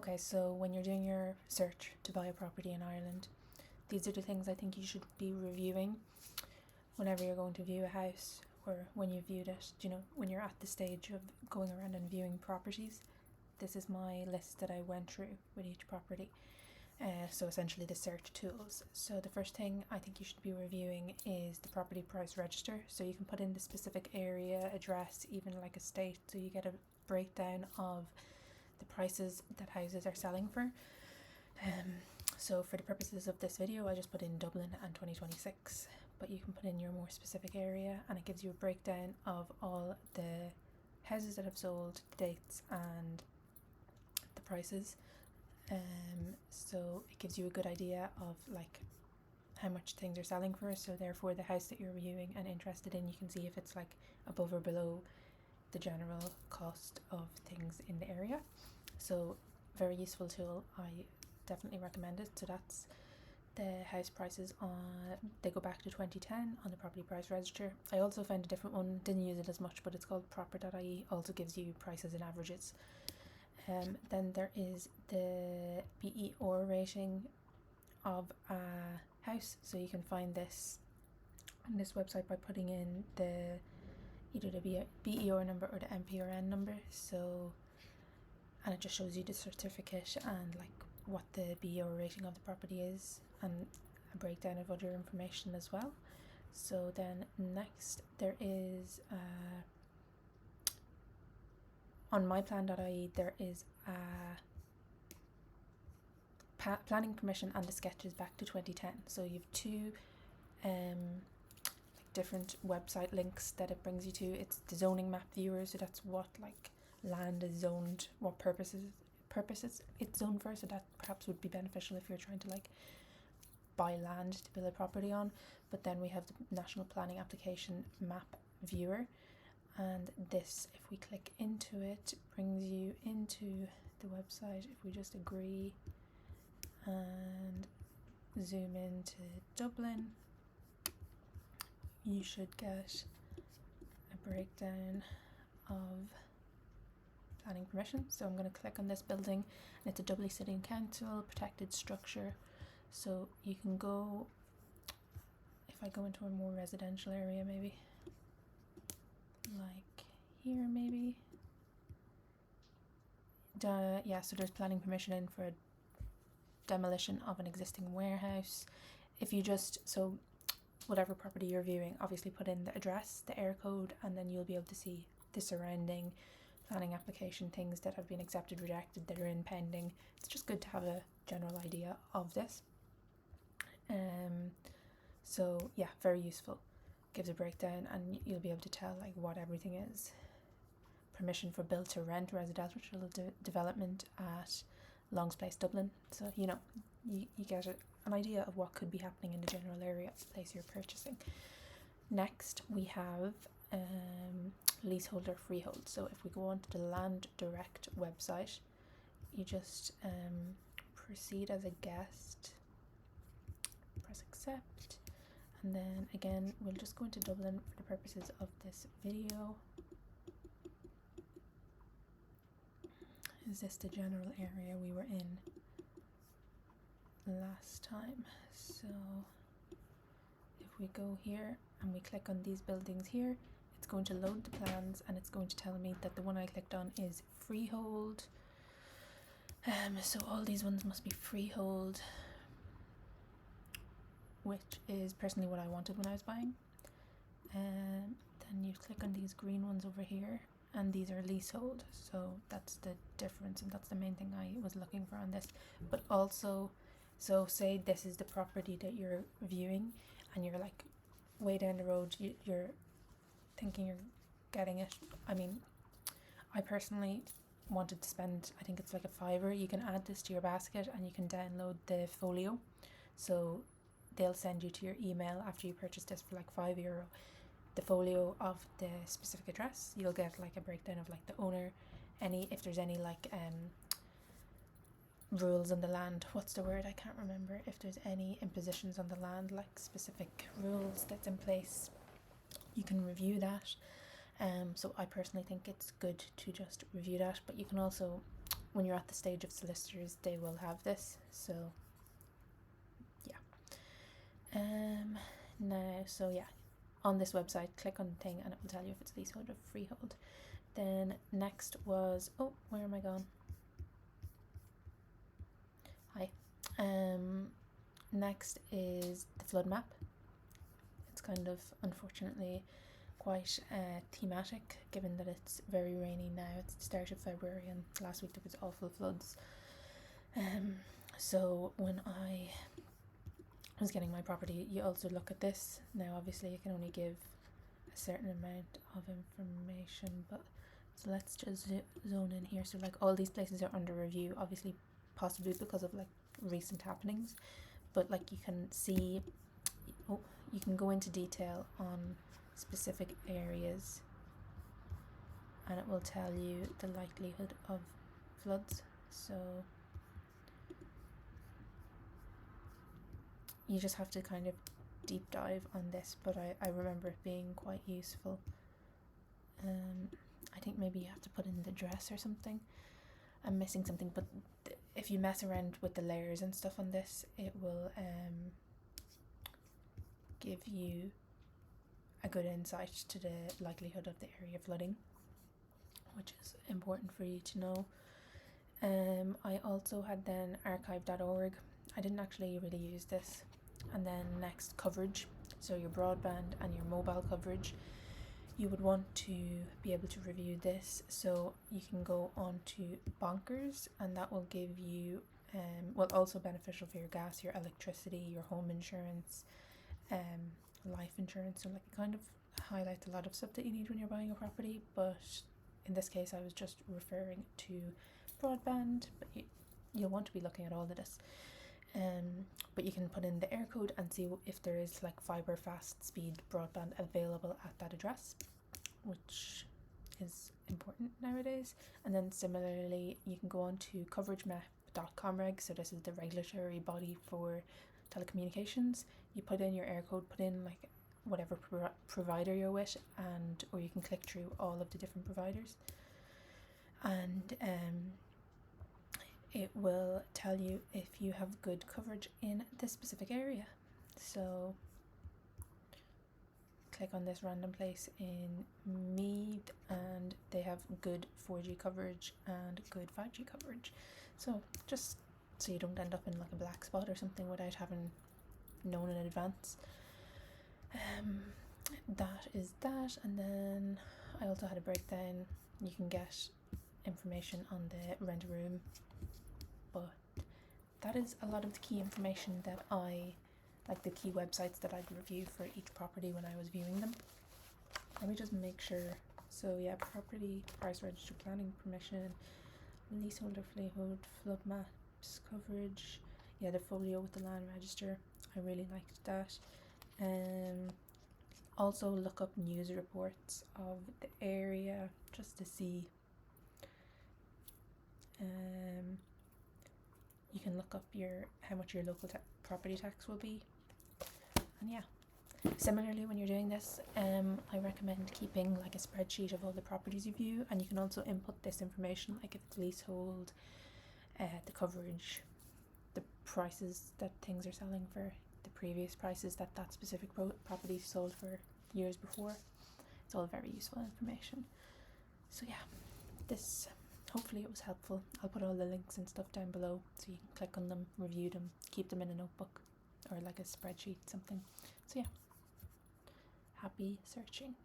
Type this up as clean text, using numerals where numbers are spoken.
Okay, so when you're doing your search to buy a property in Ireland, these are the things I think you should be reviewing whenever you're going to view a house, or when you viewed it, when you're at the stage of going around and viewing properties. This is my list that I went through with each property. So essentially the search tools. So the first thing I think you should be reviewing is the property price register. So you can put in the specific area, address, even like a state, so you get a breakdown of the prices that houses are selling for. So for the purposes of this video, I just put in Dublin and 2026, but you can put in your more specific area and it gives you a breakdown of all the houses that have sold, the dates and the prices. So it gives you a good idea of like how much things are selling for, so therefore the house that you're viewing and interested in, you can see if it's like above or below the general cost of things in the area. So very useful tool, I definitely recommend it. So that's the house prices they go back to 2010 on the property price register. I also found a different one, didn't use it as much, but it's called proper.ie, also gives you prices and averages. Then there is the BER rating of a house, so you can find this on this website by putting in either the BER number or the MPRN number. And it just shows you the certificate and like what the BER rating of the property is, and a breakdown of other information as well. So then next there is on myplan.ie there is a planning permission and the sketches back to 2010. So you have two different website links that it brings you to. It's the zoning map viewer, so that's what like land is zoned, what purposes it's zoned for, so that perhaps would be beneficial if you're trying to like buy land to build a property on. But then we have the National Planning Application Map Viewer, and this, if we click into it, brings you into the website. If we just agree and zoom into Dublin, you should get a breakdown of planning permission. So I'm going to click on this building, and it's a Dublin City Council protected structure. So you can go, if I go into a more residential area, maybe like here, maybe so there's planning permission in for demolition of an existing warehouse. If you so whatever property you're viewing, obviously put in the address, the air code, and then you'll be able to see the surrounding planning application things that have been accepted, rejected, that are in pending. It's just good to have a general idea of this. So yeah, very useful. Gives a breakdown and you'll be able to tell like what everything is. Permission for build to rent residential development at Long's Place, Dublin. So you get an idea of what could be happening in the general area of the place you're purchasing. Next we have leasehold or freehold. So if we go on to the Land Direct website, you just proceed as a guest, press accept, and then again we'll just go into Dublin for the purposes of this video. Is this the general area we were in last time? So if we go here and we click on these buildings here, it's going to load the plans and it's going to tell me that the one I clicked on is freehold. So all these ones must be freehold, which is personally what I wanted when I was buying. Then you click on these green ones over here, and these are leasehold. So that's the difference, and that's the main thing I was looking for on this. But also, so say this is the property that you're viewing and you're like way down the road, you're thinking you're getting it. I mean, I personally wanted to spend, I think it's like a £5. You can add this to your basket and you can download the folio. So they'll send you to your email after you purchase this for like €5 the folio of the specific address. You'll get like a breakdown of like the owner, if there's any like rules on the land, what's the word, I can't remember, if there's any impositions on the land, like specific rules that's in place, you can review that. So I personally think it's good to just review that, but you can also when you're at the stage of solicitors, they will have this. So yeah. Now, so yeah, on this website, click on the thing and it will tell you if it's leasehold or freehold. Then next was, oh, where am I gone? Hi. Next is the flood map. It's kind of, unfortunately, quite thematic, given that it's very rainy now. It's the start of February and last week there was awful floods. So when I was getting my property, you also look at this. Now obviously you can only give a certain amount of information, but so let's just zone in here. So like all these places are under review, obviously possibly because of like recent happenings, but like you can see, you can go into detail on specific areas and it will tell you the likelihood of floods. So you just have to kind of deep dive on this, but I remember it being quite useful. I think maybe you have to put in the address or something. I'm missing something, but if you mess around with the layers and stuff on this, it will give you a good insight to the likelihood of the area flooding, which is important for you to know. I also had then archive.org. I didn't actually really use this. And then next, coverage. So your broadband and your mobile coverage. You would want to be able to review this. So you can go on to Bonkers and that will give you, also beneficial for your gas, your electricity, your home insurance, life insurance. So like it kind of highlights a lot of stuff that you need when you're buying a property, but in this case I was just referring to broadband, but you'll want to be looking at all of this. But you can put in the air code and see if there is like fibre fast speed broadband available at that address, which is important nowadays. And then similarly you can go on to coveragemap.comreg. So this is the regulatory body for telecommunications. You put in your air code, put in like whatever provider you're with, and or you can click through all of the different providers, and it will tell you if you have good coverage in this specific area. So click on this random place in Meath and they have good 4G coverage and good 5G coverage. So just so you don't end up in like a black spot or something without having known in advance. That is that. And then I also had a breakdown. You can get information on the rent a room, but that is a lot of the key information that I like, the key websites that I'd review for each property when I was viewing them. Let me just make sure. So yeah, property, price, register, planning permission, leasehold or freehold, flood maps, coverage. Yeah, the folio with the land register. I really liked that. Also look up news reports of the area just to see. You can look up how much your local property tax will be. And yeah, similarly when you're doing this, I recommend keeping like a spreadsheet of all the properties you view, and you can also input this information, like if it's leasehold, the coverage, the prices that things are selling for, the previous prices that specific property sold for years before. It's all very useful information. So yeah, this, hopefully it was helpful. I'll put all the links and stuff down below so you can click on them, review them, keep them in a notebook or like a spreadsheet, something. So yeah, happy searching.